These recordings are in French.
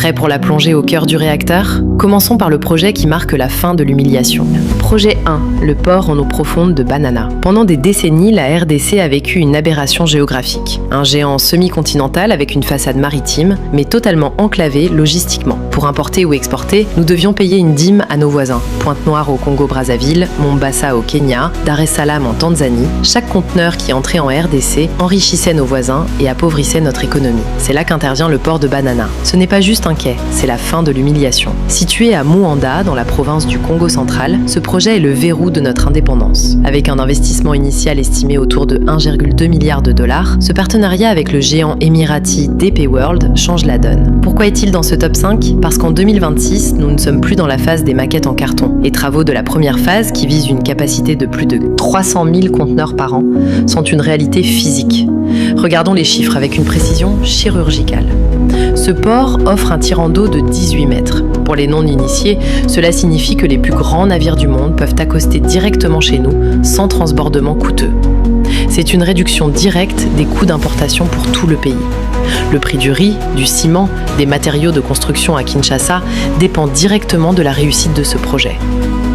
Prêt pour la plongée au cœur du réacteur? Commençons par le projet qui marque la fin de l'humiliation. Projet 1, le port en eau profonde de Banana. Pendant des décennies, la RDC a vécu une aberration géographique. Un géant semi-continental avec une façade maritime, mais totalement enclavé logistiquement. Pour importer ou exporter, nous devions payer une dîme à nos voisins. Pointe-Noire au Congo-Brazzaville, Mombasa au Kenya, Dar es Salaam en Tanzanie. Chaque conteneur qui entrait en RDC enrichissait nos voisins et appauvrissait notre économie. C'est là qu'intervient le port de Banana. Ce n'est pas juste un quai, c'est la fin de l'humiliation. Situé à Moanda, dans la province du Congo central, ce projet est le verrou de notre indépendance. Avec un investissement initial estimé autour de 1,2 milliard de dollars, ce partenariat avec le géant émirati DP World change la donne. Pourquoi est-il dans ce top 5 ? Parce qu'en 2026, nous ne sommes plus dans la phase des maquettes en carton. Les travaux de la première phase, qui vise une capacité de plus de 300 000 conteneurs par an, sont une réalité physique. Regardons les chiffres avec une précision chirurgicale. Ce port offre un tirant d'eau de 18 mètres. Pour les non-initiés, cela signifie que les plus grands navires du monde peuvent accoster directement chez nous, sans transbordement coûteux. C'est une réduction directe des coûts d'importation pour tout le pays. Le prix du riz, du ciment, des matériaux de construction à Kinshasa dépend directement de la réussite de ce projet.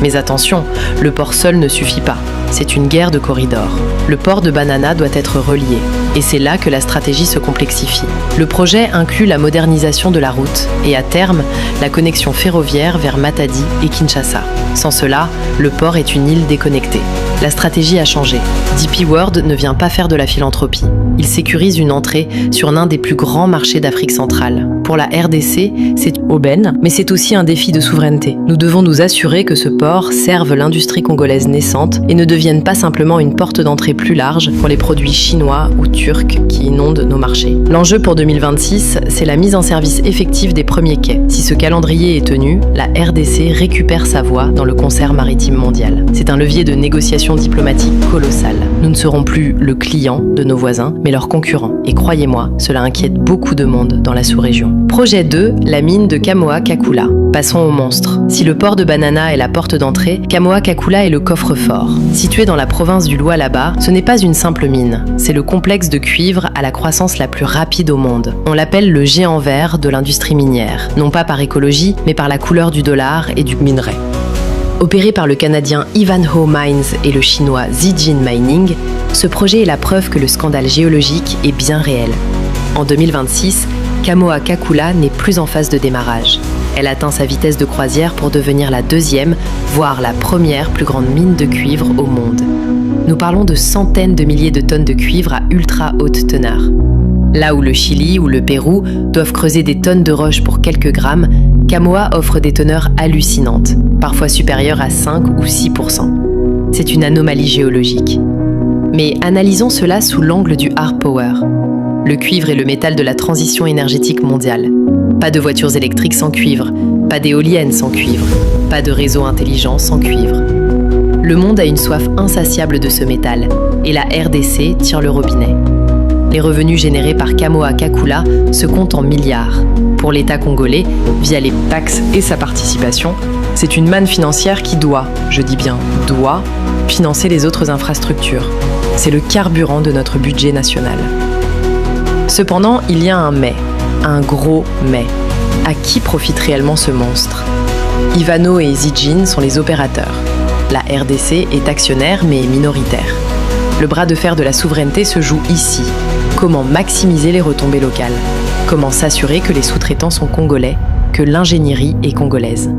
Mais attention, le port seul ne suffit pas. C'est une guerre de corridors. Le port de Banana doit être relié. Et c'est là que la stratégie se complexifie. Le projet inclut la modernisation de la route et à terme, la connexion ferroviaire vers Matadi et Kinshasa. Sans cela, le port est une île déconnectée. La stratégie a changé. DP World ne vient pas faire de la philanthropie. Il sécurise une entrée sur l'un des plus grands marchés d'Afrique centrale. Pour la RDC, c'est aubaine, mais c'est aussi un défi de souveraineté. Nous devons nous assurer que ce port serve l'industrie congolaise naissante et ne devienne pas simplement une porte d'entrée plus large pour les produits chinois ou turcs qui inondent nos marchés. L'enjeu pour 2026, c'est la mise en service effective des premiers quais. Si ce calendrier est tenu, la RDC récupère sa voix dans le concert maritime mondial. C'est un levier de négociation diplomatique colossal. Nous ne serons plus le client de nos voisins, mais leurs concurrents. Et croyez-moi, cela inquiète beaucoup de monde dans la sous-région. Projet 2, la mine de Kamoa-Kakula. Passons au monstre. Si le port de Banana est la porte d'entrée, Kamoa-Kakula est le coffre-fort. Situé dans la province du Lualaba, ce n'est pas une simple mine. C'est le complexe de cuivre à la croissance la plus rapide au monde. On l'appelle le géant vert de l'industrie minière. Non pas par écologie, mais par la couleur du dollar et du minerai. Opéré par le Canadien Ivanhoe Mines et le Chinois Zijin Mining, ce projet est la preuve que le scandale géologique est bien réel. En 2026, Kamoa-Kakula n'est plus en phase de démarrage. Elle atteint sa vitesse de croisière pour devenir la deuxième, voire la première plus grande mine de cuivre au monde. Nous parlons de centaines de milliers de tonnes de cuivre à ultra haute teneur. Là où le Chili ou le Pérou doivent creuser des tonnes de roches pour quelques grammes, Kamoa offre des teneurs hallucinantes, parfois supérieures à 5 ou 6%. C'est une anomalie géologique. Mais analysons cela sous l'angle du hard power. Le cuivre est le métal de la transition énergétique mondiale. Pas de voitures électriques sans cuivre, pas d'éoliennes sans cuivre, pas de réseaux intelligents sans cuivre. Le monde a une soif insatiable de ce métal, et la RDC tire le robinet. Les revenus générés par Kamoa-Kakula se comptent en milliards. Pour l'État congolais, via les taxes et sa participation, c'est une manne financière qui doit, je dis bien doit, financer les autres infrastructures. C'est le carburant de notre budget national. Cependant, il y a un mais, un gros mais. À qui profite réellement ce monstre ? Ivanhoe et Zijin sont les opérateurs. La RDC est actionnaire mais minoritaire. Le bras de fer de la souveraineté se joue ici. Comment maximiser les retombées locales ? Comment s'assurer que les sous-traitants sont congolais, que l'ingénierie est congolaise ?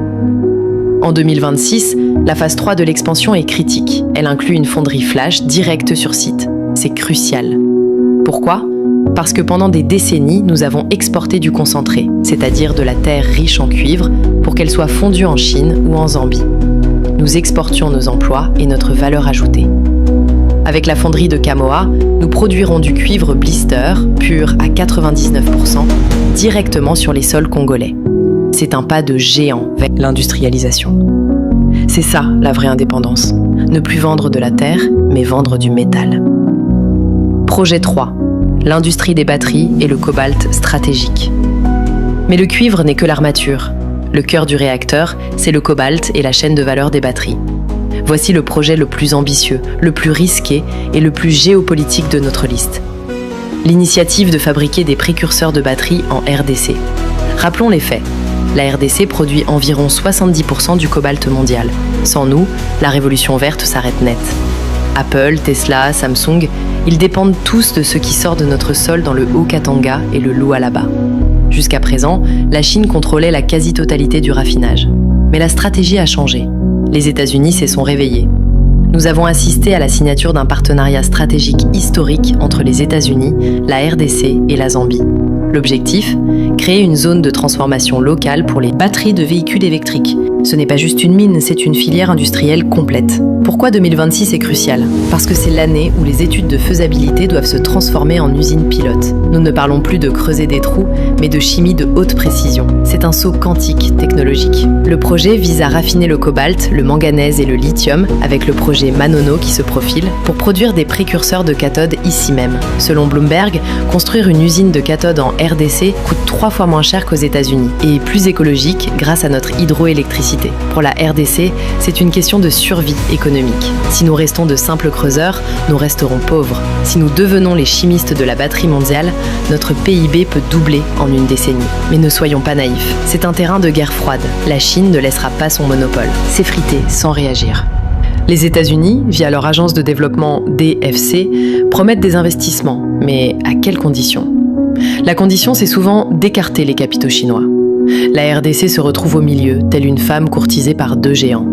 En 2026, la phase 3 de l'expansion est critique. Elle inclut une fonderie flash directe sur site. C'est crucial. Pourquoi ? Parce que pendant des décennies, nous avons exporté du concentré, c'est-à-dire de la terre riche en cuivre, pour qu'elle soit fondue en Chine ou en Zambie. Nous exportions nos emplois et notre valeur ajoutée. Avec la fonderie de Kamoa, nous produirons du cuivre blister, pur à 99%, directement sur les sols congolais. C'est un pas de géant vers l'industrialisation. C'est ça, la vraie indépendance. Ne plus vendre de la terre, mais vendre du métal. Projet 3. L'industrie des batteries et le cobalt stratégique. Mais le cuivre n'est que l'armature. Le cœur du réacteur, c'est le cobalt et la chaîne de valeur des batteries. Voici le projet le plus ambitieux, le plus risqué et le plus géopolitique de notre liste. L'initiative de fabriquer des précurseurs de batteries en RDC. Rappelons les faits. La RDC produit environ 70% du cobalt mondial. Sans nous, la révolution verte s'arrête net. Apple, Tesla, Samsung, ils dépendent tous de ce qui sort de notre sol dans le Haut-Katanga et le Lualaba. Jusqu'à présent, la Chine contrôlait la quasi-totalité du raffinage. Mais la stratégie a changé. Les États-Unis se sont réveillés. Nous avons assisté à la signature d'un partenariat stratégique historique entre les États-Unis, la RDC et la Zambie. L'objectif ? Créer une zone de transformation locale pour les batteries de véhicules électriques. Ce n'est pas juste une mine, c'est une filière industrielle complète. Pourquoi 2026 est crucial ? Parce que c'est l'année où les études de faisabilité doivent se transformer en usines pilotes. Nous ne parlons plus de creuser des trous, mais de chimie de haute précision. C'est un saut quantique technologique. Le projet vise à raffiner le cobalt, le manganèse et le lithium, avec le projet Manono qui se profile, pour produire des précurseurs de cathodes ici même. Selon Bloomberg, construire une usine de cathodes en RDC coûte 3 fois moins cher qu'aux États-Unis et est plus écologique grâce à notre hydroélectricité. Pour la RDC, c'est une question de survie économique. Si nous restons de simples creuseurs, nous resterons pauvres. Si nous devenons les chimistes de la batterie mondiale, notre PIB peut doubler en une décennie. Mais ne soyons pas naïfs, c'est un terrain de guerre froide. La Chine ne laissera pas son monopole s'effriter sans réagir. Les États-Unis, via leur agence de développement DFC, promettent des investissements, mais à quelles conditions ? La condition, c'est souvent d'écarter les capitaux chinois. La RDC se retrouve au milieu, telle une femme courtisée par 2 géants.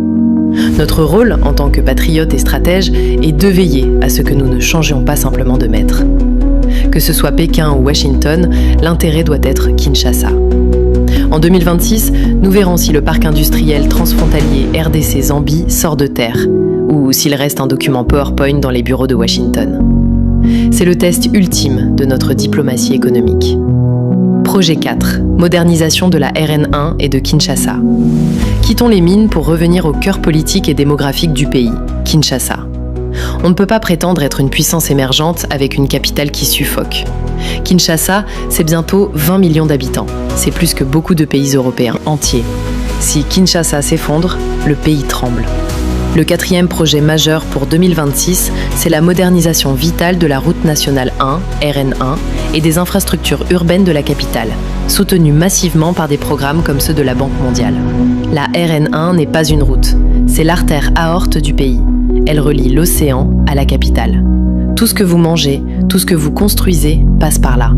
Notre rôle, en tant que patriotes et stratèges, est de veiller à ce que nous ne changions pas simplement de maître. Que ce soit Pékin ou Washington, l'intérêt doit être Kinshasa. En 2026, nous verrons si le parc industriel transfrontalier RDC-Zambie sort de terre, ou s'il reste un document PowerPoint dans les bureaux de Washington. C'est le test ultime de notre diplomatie économique. Projet 4. Modernisation de la RN1 et de Kinshasa. Quittons les mines pour revenir au cœur politique et démographique du pays, Kinshasa. On ne peut pas prétendre être une puissance émergente avec une capitale qui suffoque. Kinshasa, c'est bientôt 20 millions d'habitants. C'est plus que beaucoup de pays européens entiers. Si Kinshasa s'effondre, le pays tremble. Le 4e projet majeur pour 2026, c'est la modernisation vitale de la route nationale 1, RN1, et des infrastructures urbaines de la capitale, soutenues massivement par des programmes comme ceux de la Banque mondiale. La RN1 n'est pas une route, c'est l'artère aorte du pays. Elle relie l'océan à la capitale. Tout ce que vous mangez, tout ce que vous construisez passe par là.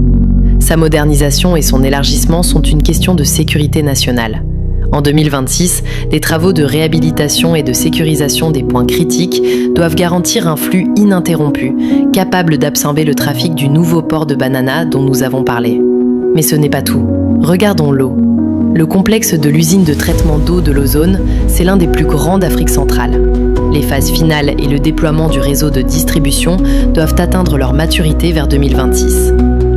Sa modernisation et son élargissement sont une question de sécurité nationale. En 2026, des travaux de réhabilitation et de sécurisation des points critiques doivent garantir un flux ininterrompu, capable d'absorber le trafic du nouveau port de Banana dont nous avons parlé. Mais ce n'est pas tout. Regardons l'eau. Le complexe de l'usine de traitement d'eau de l'Ozone, c'est l'un des plus grands d'Afrique centrale. Les phases finales et le déploiement du réseau de distribution doivent atteindre leur maturité vers 2026.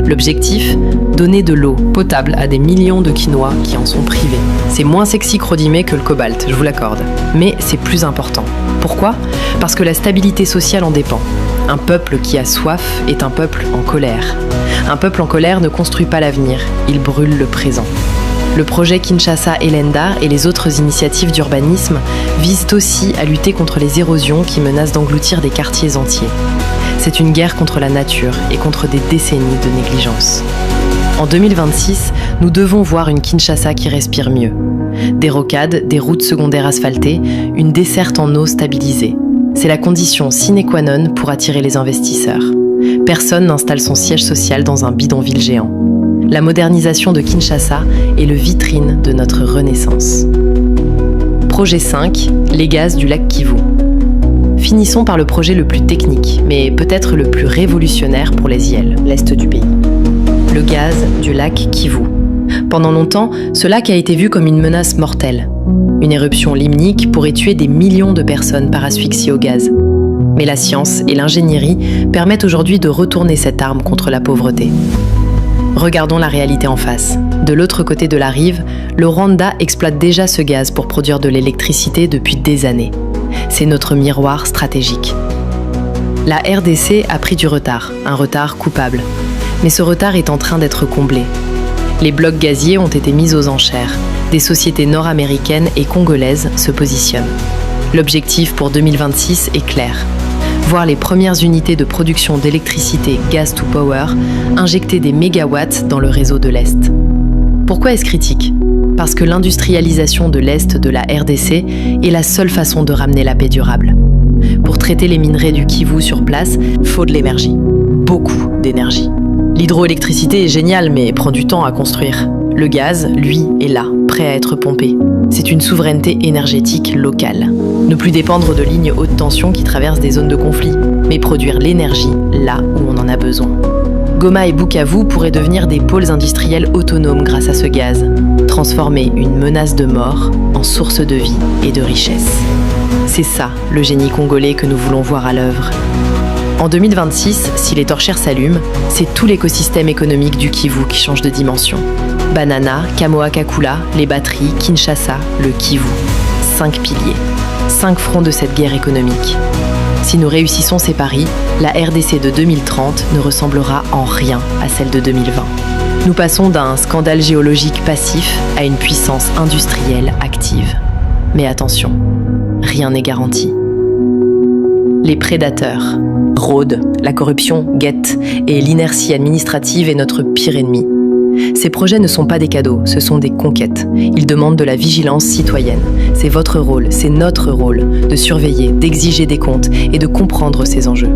L'objectif ? Donner de l'eau potable à des millions de Quinois qui en sont privés. C'est moins sexy que Rodimé que le cobalt, je vous l'accorde. Mais c'est plus important. Pourquoi ? Parce que la stabilité sociale en dépend. Un peuple qui a soif est un peuple en colère. Un peuple en colère ne construit pas l'avenir, il brûle le présent. Le projet Kinshasa-Elenda et les autres initiatives d'urbanisme visent aussi à lutter contre les érosions qui menacent d'engloutir des quartiers entiers. C'est une guerre contre la nature et contre des décennies de négligence. En 2026, nous devons voir une Kinshasa qui respire mieux. Des rocades, des routes secondaires asphaltées, une desserte en eau stabilisée. C'est la condition sine qua non pour attirer les investisseurs. Personne n'installe son siège social dans un bidonville géant. La modernisation de Kinshasa est le vitrine de notre renaissance. Projet 5, les gaz du lac Kivu. Finissons par le projet le plus technique, mais peut-être le plus révolutionnaire pour les IL, l'est du pays. Le gaz du lac Kivu. Pendant longtemps, ce lac a été vu comme une menace mortelle. Une éruption limnique pourrait tuer des millions de personnes par asphyxie au gaz. Mais la science et l'ingénierie permettent aujourd'hui de retourner cette arme contre la pauvreté. Regardons la réalité en face. De l'autre côté de la rive, le Rwanda exploite déjà ce gaz pour produire de l'électricité depuis des années. C'est notre miroir stratégique. La RDC a pris du retard, un retard coupable. Mais ce retard est en train d'être comblé. Les blocs gaziers ont été mis aux enchères. Des sociétés nord-américaines et congolaises se positionnent. L'objectif pour 2026 est clair. Voir les premières unités de production d'électricité gas to power injecter des mégawatts dans le réseau de l'Est. Pourquoi est-ce critique ? Parce que l'industrialisation de l'Est de la RDC est la seule façon de ramener la paix durable. Pour traiter les minerais du Kivu sur place, faut de l'énergie. Beaucoup d'énergie. L'hydroélectricité est géniale, mais prend du temps à construire. Le gaz, lui, est là, prêt à être pompé. C'est une souveraineté énergétique locale. Ne plus dépendre de lignes haute tension qui traversent des zones de conflit, mais produire l'énergie là où on en a besoin. Goma et Bukavu pourraient devenir des pôles industriels autonomes grâce à ce gaz, transformer une menace de mort en source de vie et de richesse. C'est ça, le génie congolais que nous voulons voir à l'œuvre. En 2026, si les torchères s'allument, c'est tout l'écosystème économique du Kivu qui change de dimension. Banana, Kamoa-Kakula, les batteries, Kinshasa, le Kivu. 5 piliers, 5 fronts de cette guerre économique. Si nous réussissons ces paris, la RDC de 2030 ne ressemblera en rien à celle de 2020. Nous passons d'un scandale géologique passif à une puissance industrielle active. Mais attention, rien n'est garanti. Les prédateurs rôdent, la corruption guette, et l'inertie administrative est notre pire ennemi. Ces projets ne sont pas des cadeaux, ce sont des conquêtes. Ils demandent de la vigilance citoyenne. C'est votre rôle, c'est notre rôle, de surveiller, d'exiger des comptes et de comprendre ces enjeux.